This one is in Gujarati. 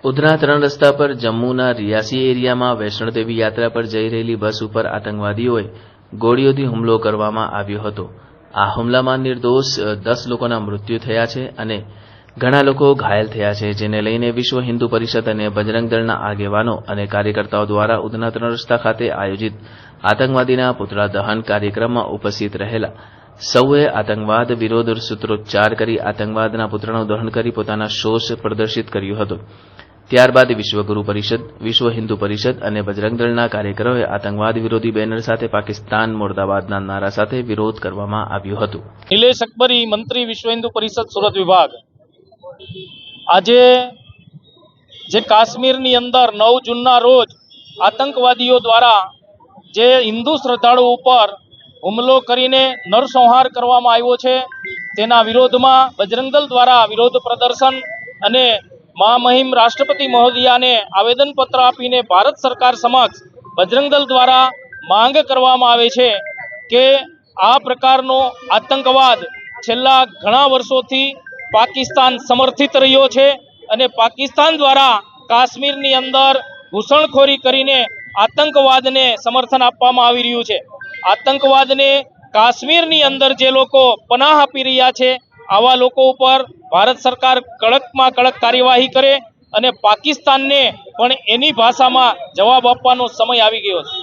ઉધના 3 રસ્તા પર જમ્મુના રિયાસી એરિયામાં વૈષ્ણોદેવી યાત્રા પર જઈ રહેલી બસ ઉપર આતંકવાદીઓએ ગોળીઓથી હુમલો કરવામાં આવ્યો હતો। આ હુમલામાં નિર્દોષ 10 લોકોના મૃત્યુ થયા છે અને ઘણા લોકો ઘાયલ થયા છે, જેને લઈને વિશ્વ હિન્દુ પરિષદ અને બજરંગ દળના આગેવાનો અને કાર્યકર્તાઓ દ્વારા ઉધના 3 રસ્તા ખાતે આયોજિત આતંકવાદીના પુતળા દહન કાર્યક્રમમાં ઉપસ્થિત રહેલા સૌએ આતંકવાદ વિરોધ સૂત્રોચ્ચાર કરી આતંકવાદના પુતળાનું દહન કરી પોતાના રોષ પ્રદર્શિત કર્યો હતો। ત્યારબાદ વિશ્વ ગુરુ પરિષદ, વિશ્વ હિન્દુ પરિષદ અને બજરંગ દળના કાર્યકરોએ આતંકવાદ વિરોધી બેનર સાથે પાકિસ્તાન મુર્દાબાદના નારા સાથે વિરોધ કરવામાં આવ્યો હતો। નિલેશ અકબરી, મંત્રી, વિશ્વ હિન્દુ પરિષદ, સુરત વિભાગ। આજે જે કાશ્મીરની અંદર 9 જૂનના રોજ આતંકવાદીઓ દ્વારા જે હિન્દુ શ્રદ્ધાળુ ઉપર હુમલો કરીને નરસંહાર કરવામાં આવ્યો છે, તેના વિરોધમાં બજરંગ દળ દ્વારા વિરોધ પ્રદર્શન અને મહામહિમ રાષ્ટ્રપતિ મહોદયાને આવેદનપત્ર આપીને ભારત સરકાર સમક્ષ બજરંગ દળ દ્વારા માંગ કરવામાં આવે છે કે આ પ્રકારનો આતંકવાદ છેલ્લા ઘણા વર્ષોથી પાકિસ્તાન સમર્થિત રહ્યો છે અને પાકિસ્તાન દ્વારા કાશ્મીરની અંદર ઘૂસણખોરી કરીને આતંકવાદને સમર્થન આપવામાં આવી રહ્યું છે। આતંકવાદને કાશ્મીરની અંદર જે લોકો પનાહ આપી રહ્યા છે, આવા લોકો ઉપર ભારત સરકાર કડકમાં કડક કાર્યવાહી કરે અને પાકિસ્તાનને પણ એની ભાષામાં જવાબ આપવાનો સમય આવી ગયો છે।